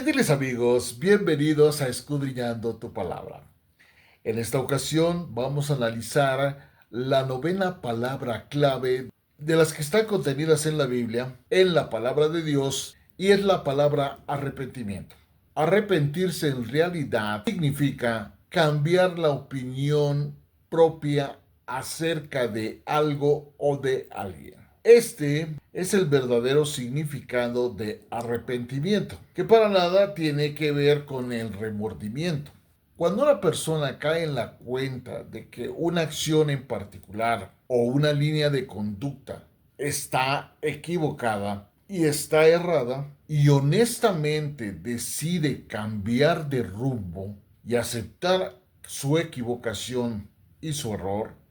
Gentiles amigos, bienvenidos a Escudriñando tu Palabra. En esta ocasión vamos a analizar la novena palabra clave de las que están contenidas en la Biblia, en la palabra de Dios, y es la palabra arrepentimiento. Arrepentirse en realidad significa cambiar la opinión propia acerca de algo o de alguien. Este es el verdadero significado de arrepentimiento, que para nada tiene que ver con el remordimiento. Cuando una persona cae en la cuenta de que una acción en particular o una línea de conducta está equivocada y está errada y honestamente decide cambiar de rumbo y aceptar su equivocación y su error,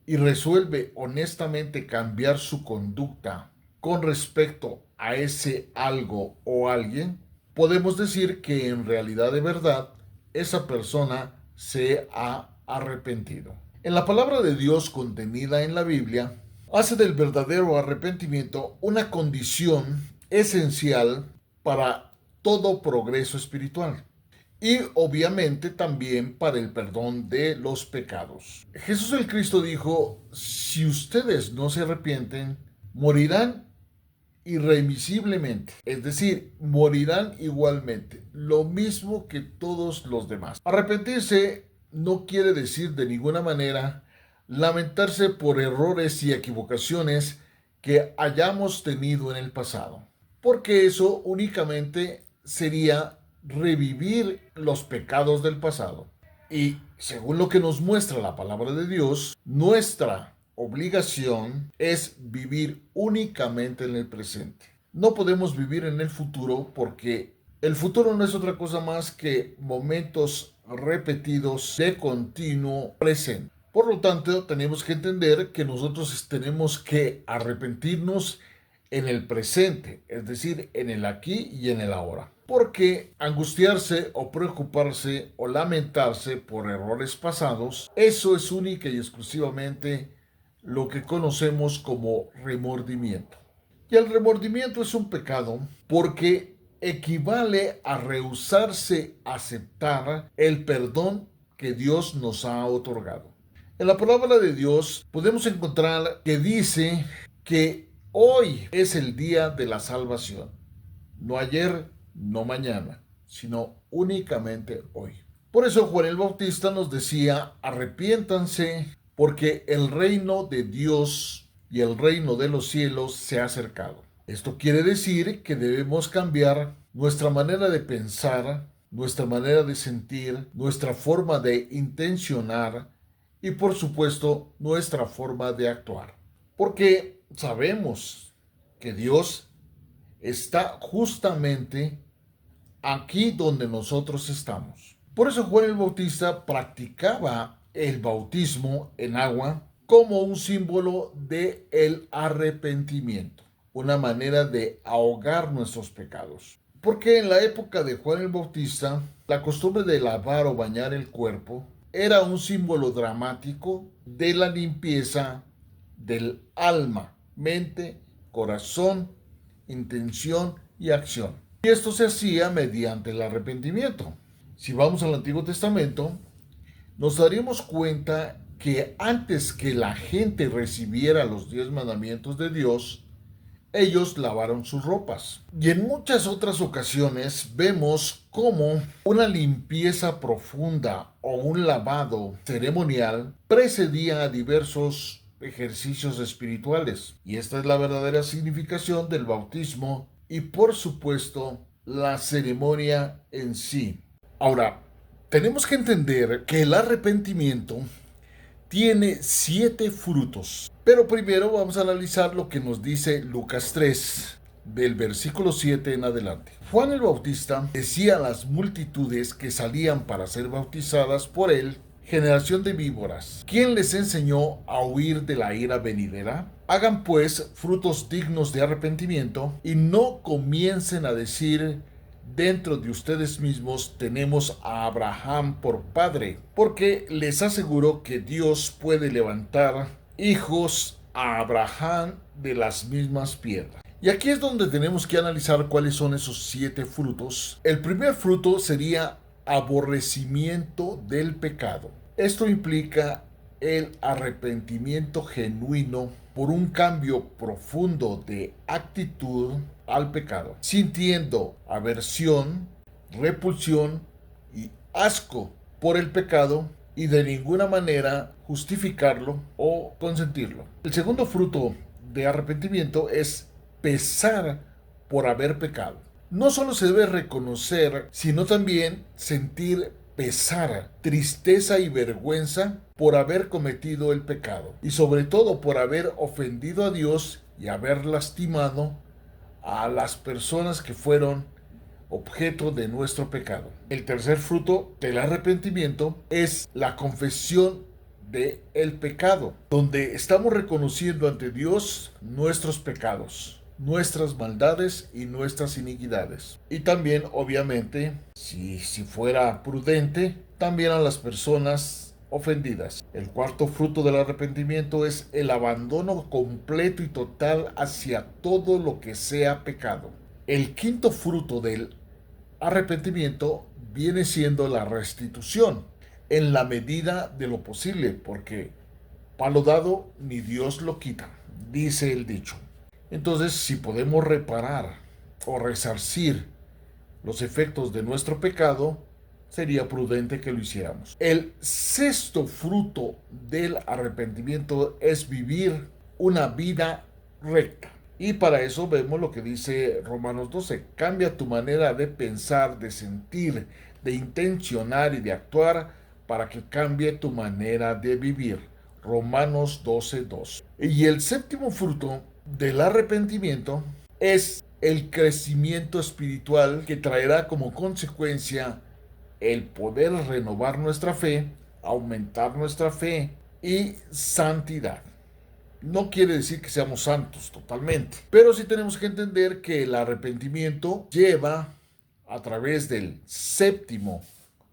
y resuelve honestamente cambiar su conducta con respecto a ese algo o alguien, podemos decir que en realidad de verdad esa persona se ha arrepentido. En la palabra de Dios contenida en la Biblia, hace del verdadero arrepentimiento una condición esencial para todo progreso espiritual y obviamente también para el perdón de los pecados. Jesús el Cristo dijo: si ustedes no se arrepienten, morirán irremisiblemente, es decir, morirán igualmente, lo mismo que todos los demás. Arrepentirse no quiere decir de ninguna manera lamentarse por errores y equivocaciones que hayamos tenido en el pasado, porque eso únicamente sería revivir los pecados del pasado. Y según lo que nos muestra la palabra de Dios, nuestra obligación es vivir únicamente en el presente. No podemos vivir en el futuro porque el futuro no es otra cosa más que momentos repetidos de continuo presente. Por lo tanto, tenemos que entender que nosotros tenemos que arrepentirnos en el presente, es decir, en el aquí y en el ahora. Porque angustiarse o preocuparse o lamentarse por errores pasados, eso es única y exclusivamente lo que conocemos como remordimiento. Y el remordimiento es un pecado porque equivale a rehusarse a aceptar el perdón que Dios nos ha otorgado. En la palabra de Dios podemos encontrar que dice que hoy es el día de la salvación. No ayer, no mañana, sino únicamente hoy. Por eso Juan el Bautista nos decía: arrepiéntanse porque el reino de Dios y el reino de los cielos se ha acercado. Esto quiere decir que debemos cambiar nuestra manera de pensar, nuestra manera de sentir, nuestra forma de intencionar y por supuesto nuestra forma de actuar. Porque sabemos que Dios está justamente aquí donde nosotros estamos. Por eso Juan el Bautista practicaba el bautismo en agua como un símbolo de el arrepentimiento, una manera de ahogar nuestros pecados. Porque en la época de Juan el Bautista, la costumbre de lavar o bañar el cuerpo era un símbolo dramático de la limpieza del alma, mente, corazón, intención y acción. Y esto se hacía mediante el arrepentimiento. Si vamos al Antiguo Testamento, nos daríamos cuenta que antes que la gente recibiera los 10 mandamientos de Dios, ellos lavaron sus ropas. Y en muchas otras ocasiones vemos cómo una limpieza profunda o un lavado ceremonial precedía a diversos ejercicios espirituales. Y esta es la verdadera significación del bautismo y, por supuesto, la ceremonia en sí. Ahora, tenemos que entender que el arrepentimiento tiene 7 frutos. Pero primero vamos a analizar lo que nos dice Lucas 3, del versículo 7 en adelante. Juan el Bautista decía a las multitudes que salían para ser bautizadas por él: generación de víboras, ¿quién les enseñó a huir de la ira venidera? Hagan pues frutos dignos de arrepentimiento y no comiencen a decir dentro de ustedes mismos: tenemos a Abraham por padre, porque les aseguro que Dios puede levantar hijos a Abraham de las mismas piedras. Y aquí es donde tenemos que analizar cuáles son esos 7 frutos. El primer fruto sería aborrecimiento del pecado. Esto implica el arrepentimiento genuino por un cambio profundo de actitud al pecado, sintiendo aversión, repulsión y asco por el pecado y de ninguna manera justificarlo o consentirlo. El segundo fruto de arrepentimiento es pesar por haber pecado. No solo se debe reconocer, sino también sentir pesar, tristeza y vergüenza por haber cometido el pecado y sobre todo por haber ofendido a Dios y haber lastimado a las personas que fueron objeto de nuestro pecado. El tercer fruto del arrepentimiento es la confesión de el pecado, donde estamos reconociendo ante Dios nuestros pecados, nuestras maldades y nuestras iniquidades. Y también, obviamente, si fuera prudente, también a las personas ofendidas. El cuarto fruto del arrepentimiento es el abandono completo y total hacia todo lo que sea pecado. El quinto fruto del arrepentimiento viene siendo la restitución, en la medida de lo posible, porque palo dado ni Dios lo quita, dice el dicho. Entonces, si podemos reparar o resarcir los efectos de nuestro pecado, sería prudente que lo hiciéramos. El sexto fruto del arrepentimiento es vivir una vida recta. Y para eso vemos lo que dice Romanos 12. Cambia tu manera de pensar, de sentir, de intencionar y de actuar para que cambie tu manera de vivir. Romanos 12:2. Y el séptimo fruto del arrepentimiento es el crecimiento espiritual que traerá como consecuencia el poder renovar nuestra fe, aumentar nuestra fe y santidad. No quiere decir que seamos santos totalmente, pero sí tenemos que entender que el arrepentimiento lleva a través del séptimo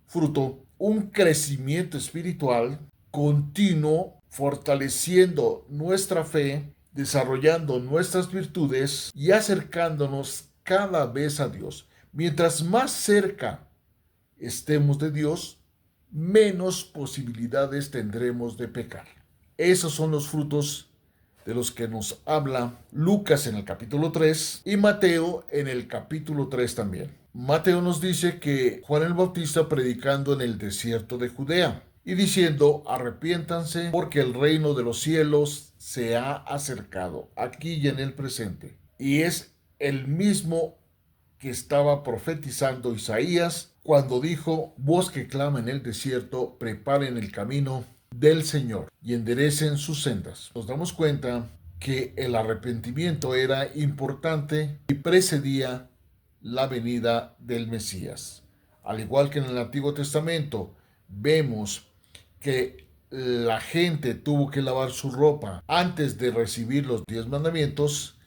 fruto un crecimiento espiritual continuo, fortaleciendo nuestra fe, desarrollando nuestras virtudes y acercándonos cada vez a Dios. Mientras más cerca estemos de Dios, menos posibilidades tendremos de pecar. Esos son los frutos de los que nos habla Lucas en el capítulo 3 y Mateo en el capítulo 3 también. Mateo nos dice que Juan el Bautista predicando en el desierto de Judea y diciendo: arrepiéntanse porque el reino de los cielos se ha acercado, aquí y en el presente. Y es el mismo que estaba profetizando Isaías cuando dijo: voz que clama en el desierto, preparen el camino del Señor y enderecen sus sendas. Nos damos cuenta que el arrepentimiento era importante y precedía la venida del Mesías. Al igual que en el Antiguo Testamento vemos que la gente tuvo que lavar su ropa antes de recibir los 10 mandamientos,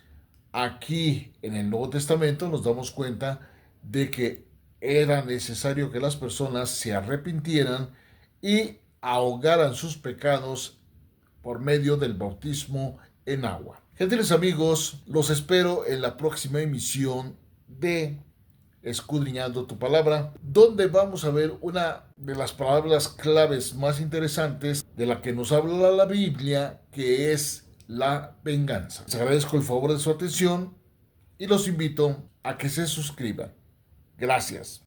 aquí en el Nuevo Testamento nos damos cuenta de que era necesario que las personas se arrepintieran y ahogaran sus pecados por medio del bautismo en agua. Gentiles amigos, los espero en la próxima emisión de Escudriñando tu Palabra, donde vamos a ver una de las palabras claves más interesantes de la que nos habla la Biblia, que es la venganza. Les agradezco el favor de su atención y los invito a que se suscriban. Gracias.